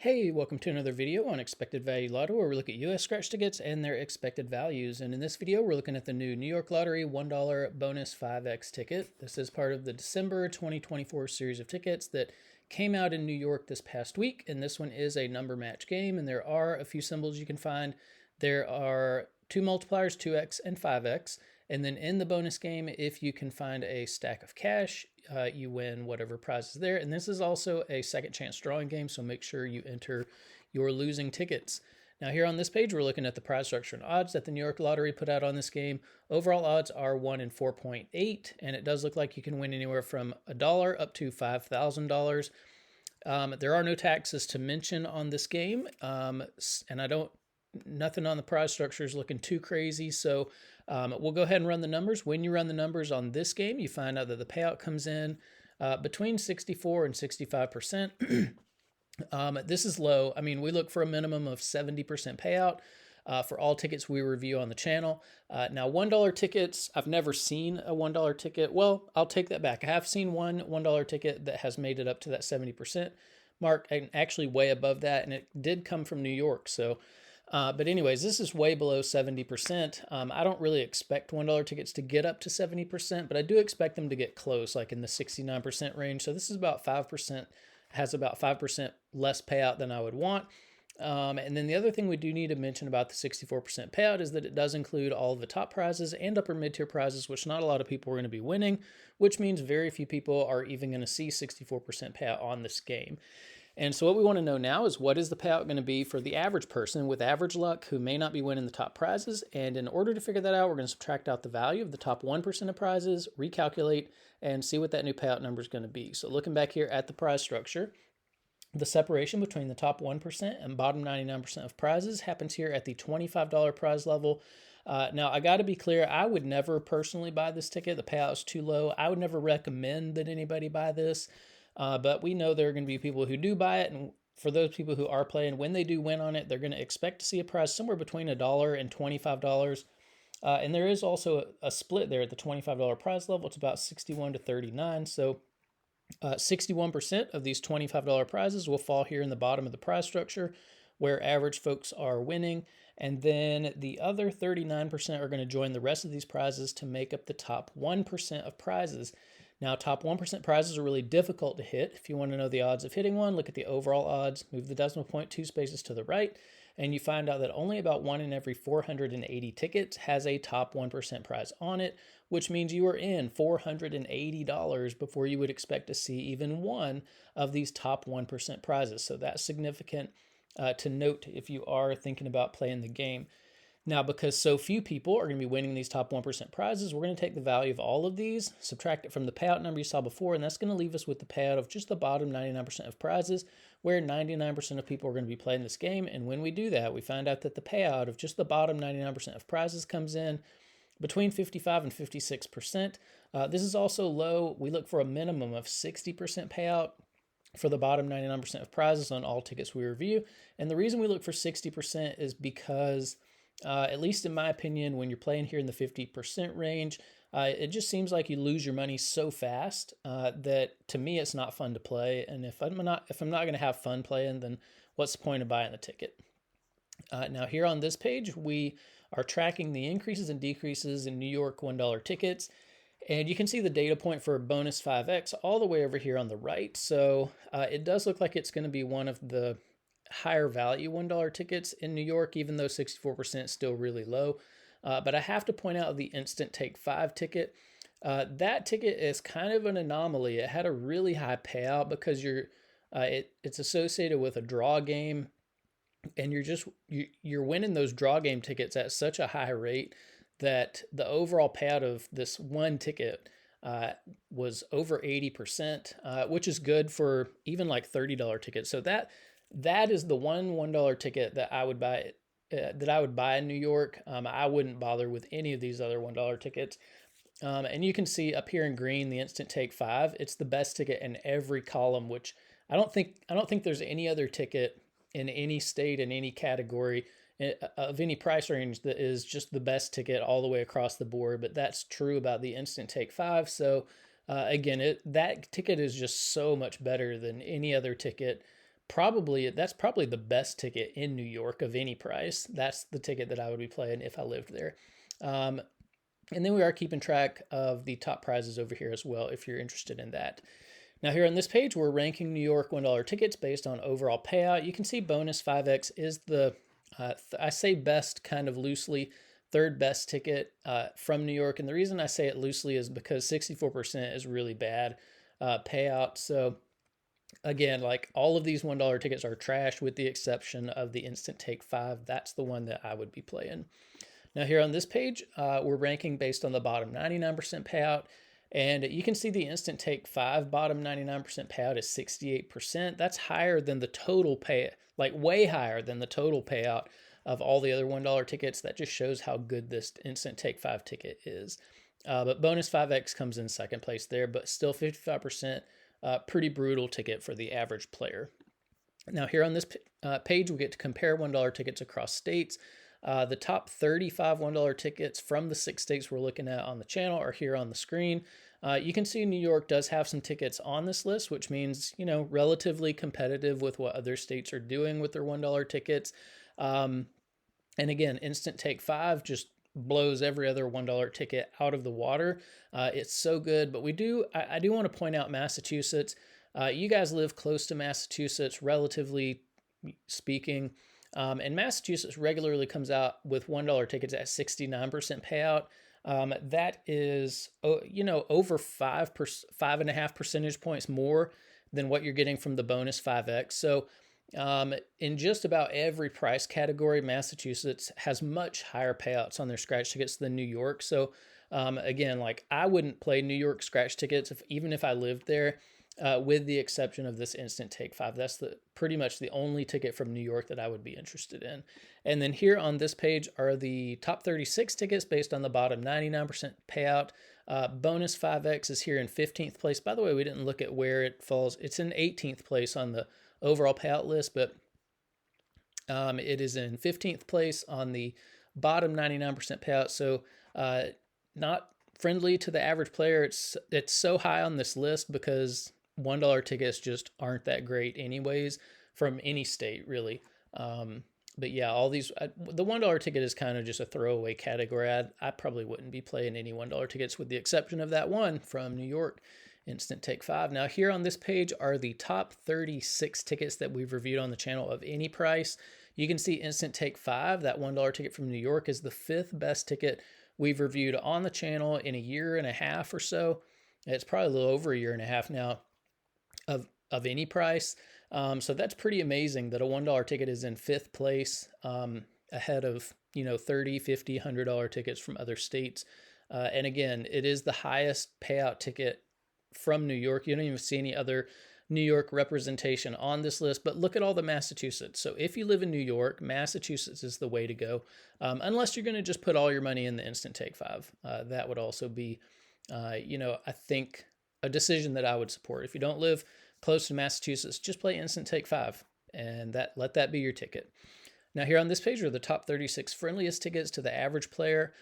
Hey, welcome to another video on Expected Value Lotto, where we look at US scratch tickets and their expected values. And in this video, we're looking at the new New York Lottery $1 bonus 5X ticket. This is part of the December 2024 series of tickets that came out in New York this past week. And this one is a number match game, and there are a few symbols you can find. There are two multipliers, 2X and 5X. And then in the bonus game, if you can find a stack of cash, you win whatever prize is there. And this is also a second chance drawing game, so make sure you enter your losing tickets. Now here on this page, we're looking at the prize structure and odds that the New York Lottery put out on this game. Overall odds are 1 in 4.8, and it does look like you can win anywhere from $1 up to $5,000. There are no taxes to mention on this game, and nothing on the prize structure is looking too crazy, so we'll go ahead and run the numbers. When you run the numbers on this game, you find out that the payout comes in between 64 and 65%. This is low. I mean, we look for a minimum of 70% payout for all tickets we review on the channel. Now, $1 tickets, I've never seen a $1 ticket. Well, I'll take that back. I have seen one $1 ticket that has made it up to that 70% mark, and actually way above that, and it did come from New York, so... but anyways, this is way below 70%. I don't really expect $1 tickets to get up to 70%, but I do expect them to get close, like in the 69% range. So this is about 5%, has about 5% less payout than I would want. And then the other thing we do need to mention about the 64% payout is that it does include all of the top prizes and upper mid-tier prizes, which not a lot of people are going to be winning, which means very few people are even going to see 64% payout on this game. And so what we want to know now is, what is the payout going to be for the average person with average luck who may not be winning the top prizes? And in order to figure that out, we're going to subtract out the value of the top 1% of prizes, recalculate, and see what that new payout number is going to be. So looking back here at the prize structure, the separation between the top 1% and bottom 99% of prizes happens here at the $25 prize level. Now, I got to be clear, I would never personally buy this ticket. The payout is too low. I would never recommend that anybody buy this. But we know there are going to be people who do buy it, and for those people who are playing, when they do win on it, they're going to expect to see a prize somewhere between $1 and $25. And there is also a split there at the $25 prize level. It's about 61 to 39. So 61% of these $25 prizes will fall here in the bottom of the prize structure, where average folks are winning. And then the other 39% are going to join the rest of these prizes to make up the top 1% of prizes. Now, top 1% prizes are really difficult to hit. If you want to know the odds of hitting one, look at the overall odds, move the decimal point 2 spaces to the right, and you find out that only about 1 in every 480 tickets has a top 1% prize on it, which means you are in $480 before you would expect to see even one of these top 1% prizes. So that's significant to note if you are thinking about playing the game. Now, because so few people are going to be winning these top 1% prizes, we're going to take the value of all of these, subtract it from the payout number you saw before, and that's going to leave us with the payout of just the bottom 99% of prizes, where 99% of people are going to be playing this game. And when we do that, we find out that the payout of just the bottom 99% of prizes comes in between 55 and 56%. This is also low. We look for a minimum of 60% payout for the bottom 99% of prizes on all tickets we review. And the reason we look for 60% is because... at least in my opinion, when you're playing here in the 50% range, it just seems like you lose your money so fast that to me it's not fun to play. And if I'm not going to have fun playing, then what's the point of buying the ticket? Now here on this page, we are tracking the increases and decreases in New York $1 tickets. And you can see the data point for bonus 5X all the way over here on the right. So it does look like it's going to be one of the higher value $1 tickets in New York, even though 64% is still really low. But I have to point out the Instant Take 5 ticket. That ticket is kind of an anomaly. It had a really high payout because it's associated with a draw game, and you're winning those draw game tickets at such a high rate that the overall payout of this one ticket was over 80%, which is good for even like $30 tickets. So that is the $1 ticket that I would buy in New York. I wouldn't bother with any of these other $1 tickets. And you can see up here in green, the Instant Take 5. It's the best ticket in every column, which I don't think there's any other ticket in any state, in any category, of any price range that is just the best ticket all the way across the board. But that's true about the Instant Take 5. So again, that ticket is just so much better than any other ticket that's probably the best ticket in New York of any price. That's the ticket that I would be playing if I lived there. Um, and then we are keeping track of the top prizes over here as well, if you're interested in that. Now here on this page, we're ranking New York $1 tickets based on overall payout. You can see bonus 5X is the, I say best kind of loosely, third best ticket from New York. And the reason I say it loosely is because 64% is really bad payout. So again, like all of these $1 tickets are trash with the exception of the Instant Take 5. That's the one that I would be playing. Now here on this page, we're ranking based on the bottom 99% payout. And you can see the Instant Take 5 bottom 99% payout is 68%. That's higher than the total pay, like way higher than the total payout of all the other $1 tickets. That just shows how good this Instant Take 5 ticket is. But bonus 5X comes in second place there, but still 55%, pretty brutal ticket for the average player. Now here on this page, we get to compare $1 tickets across states. The top 35 $1 tickets from the 6 states we're looking at on the channel are here on the screen. You can see New York does have some tickets on this list, which means, you know, relatively competitive with what other states are doing with their $1 tickets. And again, Instant Take 5 just blows every other $1 ticket out of the water. It's so good, but I do want to point out Massachusetts. You guys live close to Massachusetts, relatively speaking. And Massachusetts regularly comes out with $1 tickets at 69% payout. That is, you know, over 5.5 percentage points more than what you're getting from the bonus 5X. So in just about every price category, Massachusetts has much higher payouts on their scratch tickets than New York. So again, like I wouldn't play New York scratch tickets even if I lived there. With the exception of this Instant Take 5. That's pretty much the only ticket from New York that I would be interested in. And then here on this page are the top 36 tickets based on the bottom 99% payout. Bonus 5X is here in 15th place. By the way, we didn't look at where it falls. It's in 18th place on the overall payout list, but it is in 15th place on the bottom 99% payout. So not friendly to the average player. It's so high on this list because $1 tickets just aren't that great anyways from any state really. But yeah, all these, the $1 ticket is kind of just a throwaway category. I probably wouldn't be playing any $1 tickets with the exception of that one from New York, Instant Take 5. Now here on this page are the top 36 tickets that we've reviewed on the channel of any price. You can see Instant Take 5, that $1 ticket from New York, is the 5th best ticket we've reviewed on the channel in a year and a half or so. It's probably a little over a year and a half now of any price. So that's pretty amazing that a $1 ticket is in 5th place ahead of, you know, $30, $50, $100 tickets from other states. And again, it is the highest payout ticket from New York. You don't even see any other New York representation on this list, but look at all the Massachusetts. So if you live in New York, Massachusetts is the way to go, unless you're going to just put all your money in the Instant Take 5. That would also be, you know, I think a decision that I would support. If you don't live close to Massachusetts, just play Instant Take 5 and let that be your ticket. Now here on this page are the top 36 friendliest tickets to the average player.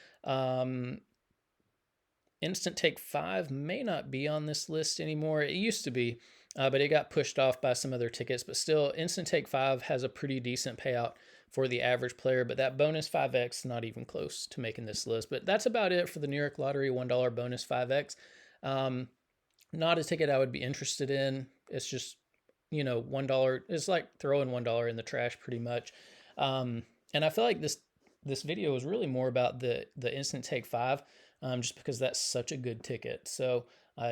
Instant Take 5 may not be on this list anymore. It used to be, but it got pushed off by some other tickets. But still, Instant Take 5 has a pretty decent payout for the average player. But that bonus 5X, not even close to making this list. But that's about it for the New York Lottery $1 bonus 5X. Not a ticket I would be interested in. It's just, you know, $1. It's like throwing $1 in the trash pretty much. And I feel like this video was really more about the Instant Take 5, just because that's such a good ticket. So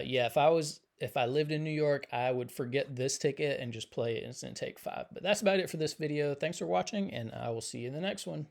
yeah, if I lived in New York, I would forget this ticket and just play Instant Take 5. But that's about it for this video. Thanks for watching, and I will see you in the next one.